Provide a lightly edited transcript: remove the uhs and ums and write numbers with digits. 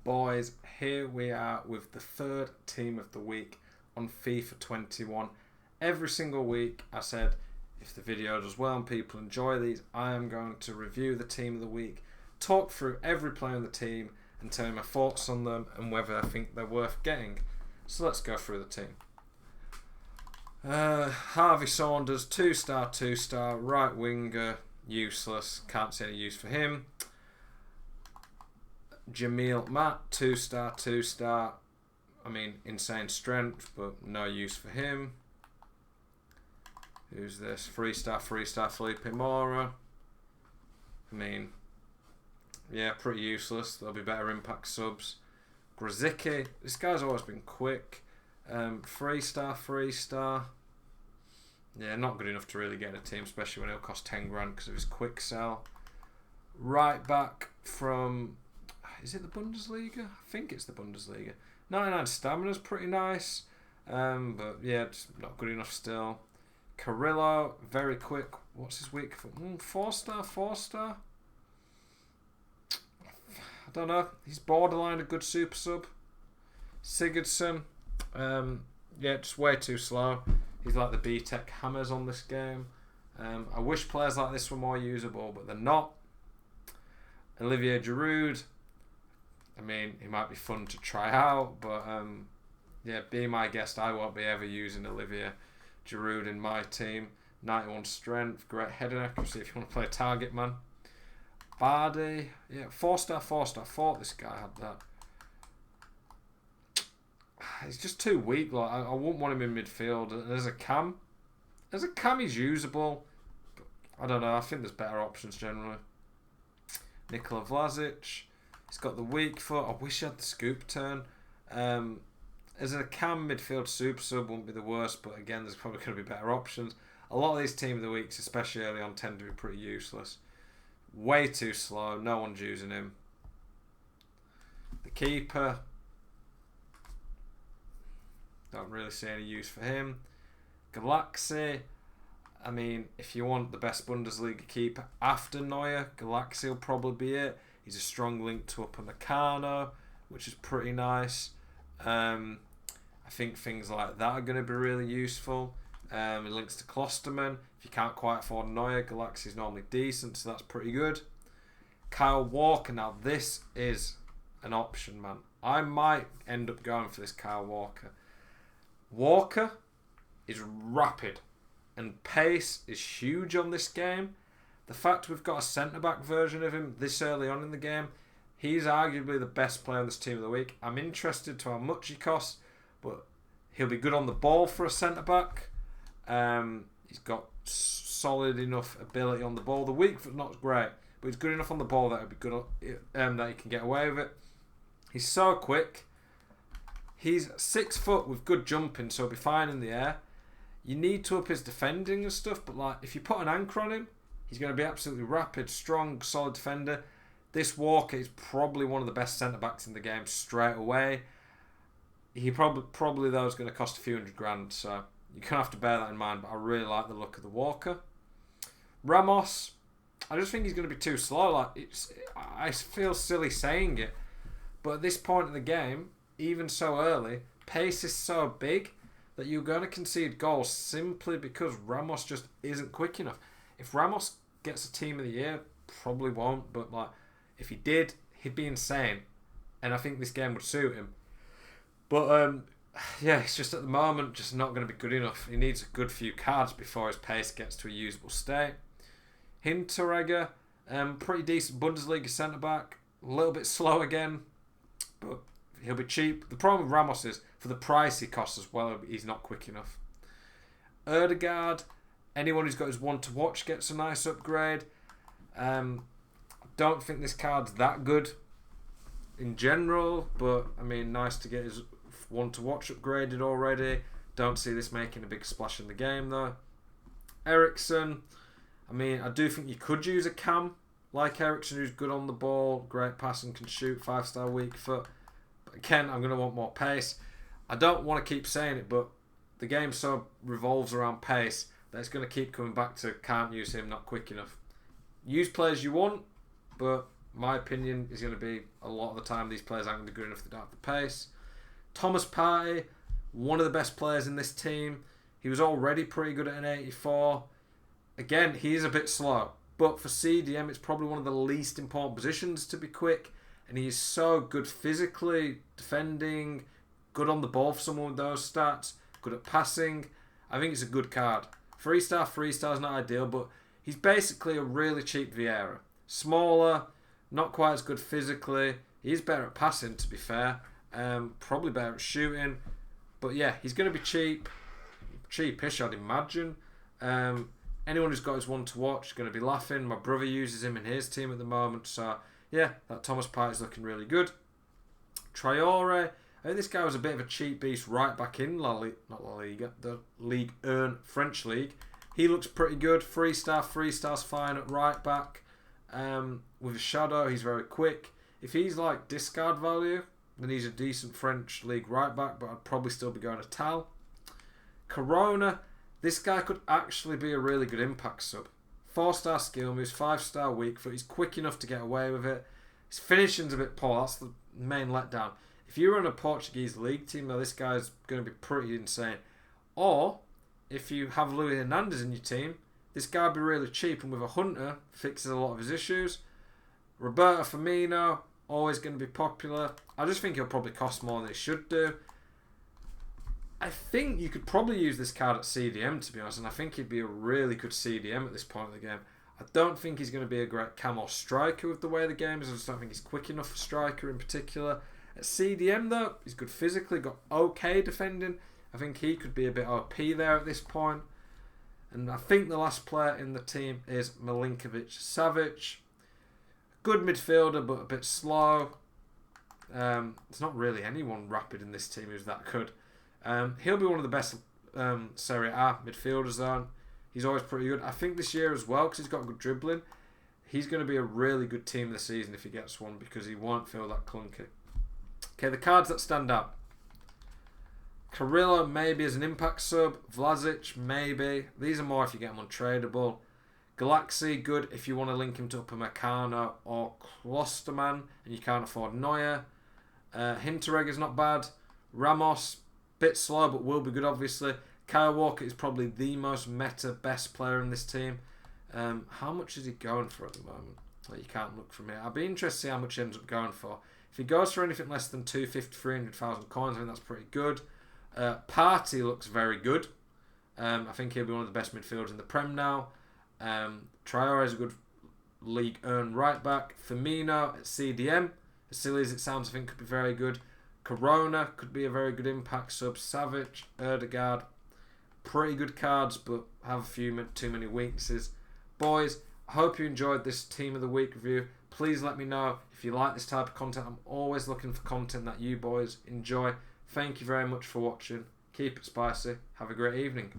boys, here we are with the third team of the week on FIFA 21. Every single week I said if the video does well and people enjoy these, I am going to review the team of the week, talk through every player on the team and tell you my thoughts on them and whether I think they're worth getting. So let's go through the team. Harvey Saunders, 2-star, right winger, useless, can't see any use for him. Jamil Matt, 2-star, I mean insane strength but no use for him. Who's this? 3-star, Felipe Mora. I mean, yeah, pretty useless. There'll be better impact subs. Grzycki, this guy's always been quick. 3-star. Yeah, not good enough to really get in a team, especially when it'll cost 10 grand because of his quick sell. Right back from, is it the Bundesliga? I think it's the Bundesliga. 99 stamina's pretty nice, but yeah, just not good enough still. Carrillo, very quick. What's his weak foot? 4-star. I don't know. He's borderline a good super sub. Sigurdsson, yeah, just way too slow. He's like the B-Tech hammers on this game. I wish players like this were more usable, but they're not. Olivier Giroud, I mean, he might be fun to try out, but yeah, be my guest, I won't be ever using Olivier Giroud in my team. 91 strength, great heading accuracy if you want to play a target man. Partey, yeah, 4-star. Thought this guy had that. He's just too weak. Like I wouldn't want him in midfield. As a cam, he's usable. But I don't know. I think there's better options generally. Nikola Vlasic, he's got the weak foot. I wish he had the scoop turn. As a cam midfield super sub wouldn't be the worst, but again, there's probably going to be better options. A lot of these team of the weeks, especially early on, tend to be pretty useless. Way too slow. No one's using him. The keeper, don't really see any use for him. Galaxy, I mean, if you want the best Bundesliga keeper after Neuer, Galaxy will probably be it. He's a strong link to Upamecano, which is pretty nice. I think things like that are going to be really useful. It links to Klosterman. If you can't quite afford Neuer, Galaxy is normally decent, so that's pretty good. Kyle Walker, now this is an option, man. I might end up going for this Kyle Walker. Walker is rapid and pace is huge on this game. The fact we've got a centre-back version of him this early on in the game, he's arguably the best player on this team of the week. I'm interested to how much he costs, but he'll be good on the ball for a centre-back. He's got solid enough ability on the ball. The weak foot not great, but he's good enough on the ball that it'll be good that he can get away with it. He's so quick. He's 6 foot with good jumping, so he'll be fine in the air. You need to up his defending and stuff, but like if you put an anchor on him, he's going to be absolutely rapid, strong, solid defender. This Walker is probably one of the best centre backs in the game straight away. He probably though is going to cost a few hundred grand, so you're going to have to bear that in mind. But I really like the look of the Walker. Ramos, I just think he's going to be too slow. Like I feel silly saying it, but at this point in the game, even so early, pace is so big that you're going to concede goals simply because Ramos just isn't quick enough. If Ramos gets a team of the year, probably won't, but like if he did, he'd be insane, and I think this game would suit him. But yeah, it's just at the moment just not going to be good enough. He needs a good few cards before his pace gets to a usable state. Hinteregger, pretty decent Bundesliga centre back, a little bit slow again, but he'll be cheap. The problem with Ramos is for the price he costs as well, he's not quick enough. Ødegaard, anyone who's got his one to watch gets a nice upgrade. Don't think this card's that good in general, but I mean, nice to get his one to watch upgraded already. Don't see this making a big splash in the game though. Eriksen, I mean, I do think you could use a cam like Eriksen who's good on the ball, great passing, can shoot, 5-star weak foot. But again, I'm going to want more pace. I don't want to keep saying it, but the game so revolves around pace that it's going to keep coming back to can't use him, not quick enough. Use players you want, but My opinion is going to be a lot of the time these players aren't going to be good enough to don't have the pace. Thomas Partey, one of the best players in this team. He was already pretty good at an 84. Again, he is a bit slow. But for CDM, it's probably one of the least important positions to be quick. And he is so good physically, defending, good on the ball for someone with those stats, good at passing. I think it's a good card. 3-star is not ideal, but he's basically a really cheap Vieira. Smaller, not quite as good physically. He's better at passing, to be fair. Probably better at shooting. But yeah, he's going to be cheap. Cheapish, I'd imagine. Anyone who's got his one to watch is going to be laughing. My brother uses him in his team at the moment. So yeah, that Thomas Partey is looking really good. Traore, I think this guy was a bit of a cheap beast right back in not La Liga, the Ligue 1 French league. He looks pretty good. 3-star's fine at right back. With a shadow, he's very quick. If he's like discard value, then he's a decent French league right back, but I'd probably still be going to Tal. Corona, this guy could actually be a really good impact sub. 4-star skill moves, 5-star weak foot. He's quick enough to get away with it. His finishing's a bit poor. That's the main letdown. If you run a Portuguese league team, though, this guy's going to be pretty insane. Or, if you have Luis Hernandez in your team, this guy would be really cheap, and with a Hunter, fixes a lot of his issues. Roberto Firmino, always going to be popular. I just think he'll probably cost more than he should do. I think you could probably use this card at CDM, to be honest, and I think he'd be a really good CDM at this point of the game. I don't think he's going to be a great cam or striker with the way the game is. I just don't think he's quick enough for striker in particular. At CDM, though, he's good physically, got okay defending. I think he could be a bit OP there at this point. And I think the last player in the team is Malinkovic-Savic. Good midfielder, but a bit slow. There's not really anyone rapid in this team who's that good. He'll be one of the best Serie A midfielders, though. He's always pretty good. I think this year as well, because he's got good dribbling, he's going to be a really good team this season if he gets one, because he won't feel that clunky. Okay, the cards that stand out. Carrillo, maybe as an impact sub. Vlasic, maybe. These are more if you get them untradeable. Galaxy, good if you want to link him to Upamecano or Klosterman and you can't afford Neuer. Hinteregger's not bad. Ramos, bit slow but will be good obviously. Kyle Walker is probably the most meta best player in this team. How much is he going for at the moment? Well, you can't look from here. I'd be interested to see how much he ends up going for. If he goes for anything less than 250, 300,000 coins, I think that's pretty good. Partey looks very good. I think he'll be one of the best midfielders in the Prem now. Traore is a good league earned right back. Firmino at CDM, as silly as it sounds, I think could be very good. Corona could be a very good impact sub. Savic, Erdegaard, pretty good cards, but have a few too many weaknesses. Boys, I hope you enjoyed this Team of the Week review. Please let me know if you like this type of content. I'm always looking for content that you boys enjoy. Thank you very much for watching. Keep it spicy. Have a great evening.